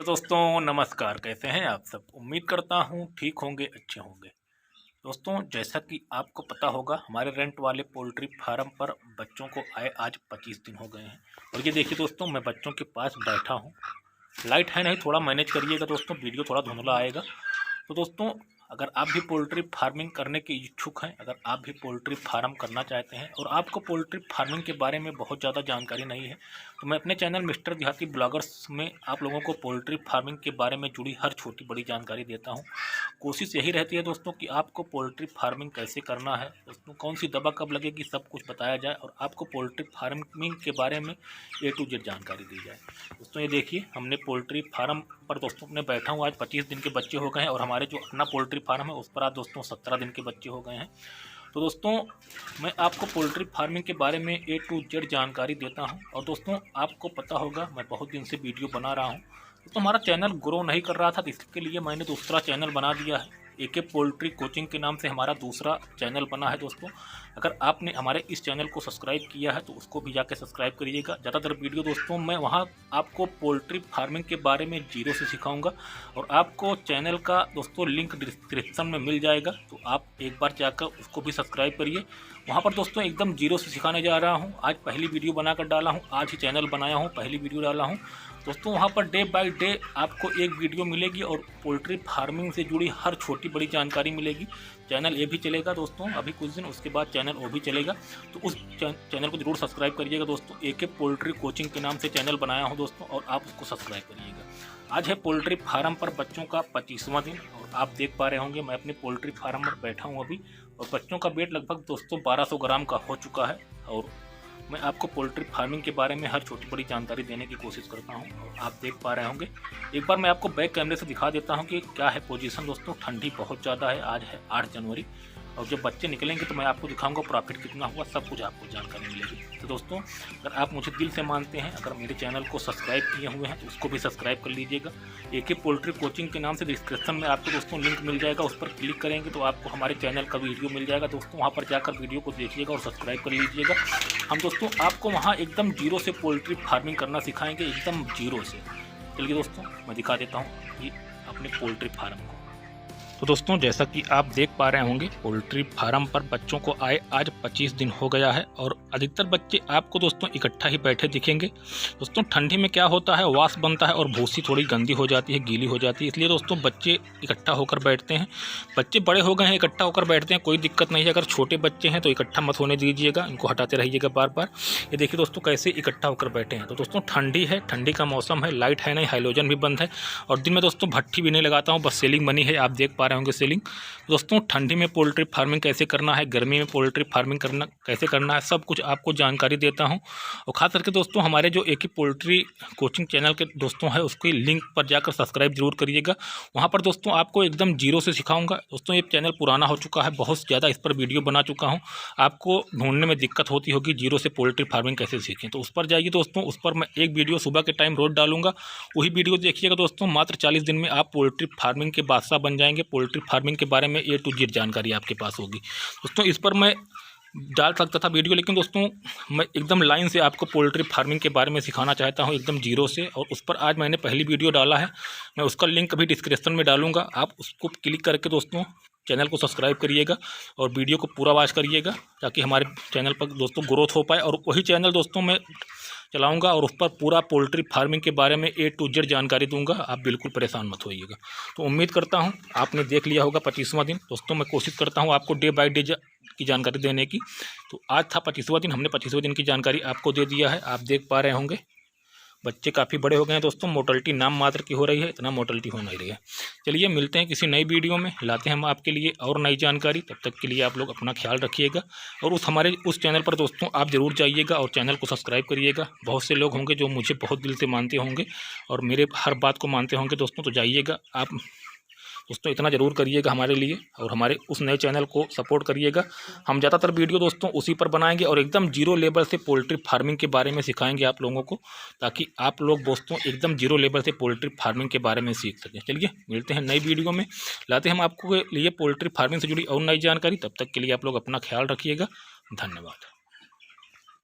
तो दोस्तों नमस्कार, कैसे हैं आप सब। उम्मीद करता हूं ठीक होंगे, अच्छे होंगे। दोस्तों जैसा कि आपको पता होगा, हमारे रेंट वाले पोल्ट्री फार्म पर बच्चों को आए आज 25 दिन हो गए हैं। और ये देखिए दोस्तों, मैं बच्चों के पास बैठा हूं। लाइट है नहीं, थोड़ा मैनेज करिएगा दोस्तों, वीडियो थोड़ा धुंधला आएगा। तो दोस्तों अगर आप भी पोल्ट्री फार्मिंग करने के इच्छुक हैं, अगर आप भी पोल्ट्री फार्म करना चाहते हैं और आपको पोल्ट्री फार्मिंग के बारे में बहुत ज़्यादा जानकारी नहीं है, तो मैं अपने चैनल मिस्टर देहाती ब्लॉगर्स में आप लोगों को पोल्ट्री फार्मिंग के बारे में जुड़ी हर छोटी बड़ी जानकारी देता हूं। कोशिश यही रहती है दोस्तों कि आपको पोल्ट्री फार्मिंग कैसे करना है, दोस्तों कौन सी दवा कब लगेगी, सब कुछ बताया जाए और आपको पोल्ट्री फार्मिंग के बारे में A to Z जानकारी दी जाए। दोस्तों ये देखिए, हमने पोल्ट्री फार्म पर दोस्तों अपने बैठा हूँ। आज 25 दिन के बच्चे हो गए हैं और हमारे जो अपना पोल्ट्री फार्म है उस पर आज दोस्तों 17 दिन के बच्चे हो गए हैं। तो दोस्तों मैं आपको पोल्ट्री फार्मिंग के बारे में A to Z जानकारी देता हूं। और दोस्तों आपको पता होगा, मैं बहुत दिन से वीडियो बना रहा हूं, तो हमारा चैनल ग्रो नहीं कर रहा था, तो इसके लिए मैंने दूसरा चैनल बना दिया है। AK पोल्ट्री कोचिंग के नाम से हमारा दूसरा चैनल बना है। दोस्तों अगर आपने हमारे इस चैनल को सब्सक्राइब किया है तो उसको भी जाके सब्सक्राइब करिएगा। ज़्यादातर वीडियो दोस्तों मैं वहाँ आपको पोल्ट्री फार्मिंग के बारे में जीरो से सिखाऊंगा और आपको चैनल का दोस्तों लिंक डिस्क्रिप्शन में मिल जाएगा, तो आप एक बार जाकर उसको भी सब्सक्राइब करिए। वहाँ पर दोस्तों एकदम जीरो से सिखाने जा रहा हूँ। आज पहली वीडियो बनाकर डाला हूँ, आज ही चैनल बनाया हूँ, पहली वीडियो डाला हूँ दोस्तों। वहाँ पर डे बाय डे आपको एक वीडियो मिलेगी और पोल्ट्री फार्मिंग से जुड़ी हर छोटी बड़ी जानकारी मिलेगी। चैनल ये भी चलेगा दोस्तों अभी कुछ दिन, उसके बाद चैनल वो भी चलेगा, तो उस चैनल को जरूर सब्सक्राइब करिएगा दोस्तों। AK पोल्ट्री कोचिंग के नाम से चैनल बनाया हूँ दोस्तों, और आप उसको सब्सक्राइब करिएगा। आज है पोल्ट्री फार्म पर बच्चों का 25वां दिन और आप देख पा रहे होंगे मैं अपने पोल्ट्री फार्म पर बैठा हूँ अभी, और बच्चों का वेट लगभग दोस्तों 1200 ग्राम का हो चुका है। और मैं आपको पोल्ट्री फार्मिंग के बारे में हर छोटी बड़ी जानकारी देने की कोशिश करता हूं और आप देख पा रहे होंगे। एक बार मैं आपको बैक कैमरे से दिखा देता हूं कि क्या है पोजीशन दोस्तों। ठंडी बहुत ज़्यादा है, आज है 8 जनवरी, और जब बच्चे निकलेंगे तो मैं आपको दिखाऊंगा प्रॉफिट कितना हुआ, सब कुछ आपको जानकारी मिलेगी। तो दोस्तों अगर आप मुझे दिल से मानते हैं, अगर मेरे चैनल को सब्सक्राइब किए हुए हैं तो उसको भी सब्सक्राइब कर लीजिएगा। AK पोल्ट्री कोचिंग के नाम से डिस्क्रिप्शन में आपको दोस्तों लिंक मिल जाएगा, उस पर क्लिक करेंगे तो आपको हमारे चैनल का वीडियो मिल जाएगा दोस्तों। वहाँ पर जाकर वीडियो को देखिएगा और सब्सक्राइब कर लीजिएगा। हम दोस्तों आपको वहाँ एकदम जीरो से पोल्ट्री फार्मिंग करना सिखाएंगे, एकदम जीरो से। चलिए दोस्तों मैं दिखा देता हूँ ये अपने पोल्ट्री फार्म को। तो दोस्तों जैसा कि आप देख पा रहे होंगे, पोल्ट्री फार्म पर बच्चों को आए आज 25 दिन हो गया है और अधिकतर बच्चे आपको दोस्तों इकट्ठा ही बैठे दिखेंगे। दोस्तों ठंडी में क्या होता है, वास बनता है और भूसी थोड़ी गंदी हो जाती है, गीली हो जाती है, इसलिए दोस्तों बच्चे इकट्ठा होकर बैठते हैं। बच्चे बड़े हो गए हैं, इकट्ठा होकर बैठते हैं, कोई दिक्कत नहीं है। अगर छोटे बच्चे हैं तो इकट्ठा मत होने दीजिएगा, इनको हटाते रहिएगा बार बार। ये देखिए दोस्तों कैसे इकट्ठा होकर बैठे हैं। तो दोस्तों ठंडी है, ठंडी का मौसम है, लाइट है नहीं, हाइलोजन भी बंद है और दिन में दोस्तों भट्टी भी नहीं लगाता हूँ, बस सीलिंग बनी है, आप देख पा रहे होंगे सीलिंग। दोस्तों ठंडी में पोल्ट्री फार्मिंग कैसे करना है, गर्मी में पोल्ट्री फार्मिंग कैसे करना है, सब कुछ आपको जानकारी देता हूं। और खास करके दोस्तों हमारे जो AK पोल्ट्री कोचिंग चैनल के दोस्तों हैं उसकी लिंक पर जाकर सब्सक्राइब जरूर करिएगा। वहां पर दोस्तों आपको एकदम जीरो से सिखाऊंगा। दोस्तों ये चैनल पुराना हो चुका है, बहुत ज़्यादा इस पर वीडियो बना चुका हूँ, आपको ढूंढने में दिक्कत होती होगी जीरो से पोल्ट्री फार्मिंग कैसे सीखें, तो उस पर जाइए दोस्तों। उस पर मैं एक वीडियो सुबह के टाइम रोज डालूंगा, वही वीडियो देखिएगा दोस्तों। मात्र 40 दिन में आप पोल्ट्री फार्मिंग के बादशाह बन जाएंगे। पोल्ट्री फार्मिंग के बारे में A to Z जानकारी आपके पास होगी दोस्तों। इस पर मैं डाल सकता था वीडियो, लेकिन दोस्तों मैं एकदम लाइन से आपको पोल्ट्री फार्मिंग के बारे में सिखाना चाहता हूं, एकदम जीरो से। और उस पर आज मैंने पहली वीडियो डाला है, मैं उसका लिंक अभी डिस्क्रिप्शन में डालूंगा, आप उसको क्लिक करके दोस्तों चैनल को सब्सक्राइब करिएगा और वीडियो को पूरा वॉच करिएगा, ताकि हमारे चैनल पर दोस्तों ग्रोथ हो पाए। और वही चैनल दोस्तों मैं चलाऊंगा और उस पर पूरा पोल्ट्री फार्मिंग के बारे में A to Z जानकारी दूंगा, आप बिल्कुल परेशान मत होइएगा। तो उम्मीद करता हूं आपने देख लिया होगा 25वां दिन। दोस्तों मैं कोशिश करता हूं आपको डे बाय डे की जानकारी देने की। तो आज था 25वां दिन, हमने 25वें दिन की जानकारी आपको दे दिया है, आप देख पा रहे होंगे। बच्चे काफ़ी बड़े हो गए हैं दोस्तों, मोर्टलिटी नाम मात्र की हो रही है, इतना मोर्टलिटी हो नहीं रही है। चलिए मिलते हैं किसी नई वीडियो में, लाते हैं हम आपके लिए और नई जानकारी। तब तक के लिए आप लोग अपना ख्याल रखिएगा और हमारे उस चैनल पर दोस्तों आप ज़रूर जाइएगा और चैनल को सब्सक्राइब करिएगा। बहुत से लोग होंगे जो मुझे बहुत दिल से मानते होंगे और मेरे हर बात को मानते होंगे दोस्तों, तो जाइएगा आप दोस्तों, इतना ज़रूर करिएगा हमारे लिए और हमारे उस नए चैनल को सपोर्ट करिएगा। हम ज़्यादातर वीडियो दोस्तों उसी पर बनाएंगे और एकदम जीरो लेवल से पोल्ट्री फार्मिंग के बारे में सिखाएंगे आप लोगों को, ताकि आप लोग दोस्तों एकदम जीरो लेवल से पोल्ट्री फार्मिंग के बारे में सीख सकें। चलिए मिलते हैं नई वीडियो में, लाते हैं हम आपको लिए पोल्ट्री फार्मिंग से जुड़ी और नई जानकारी। तब तक के लिए आप लोग अपना ख्याल रखिएगा। धन्यवाद।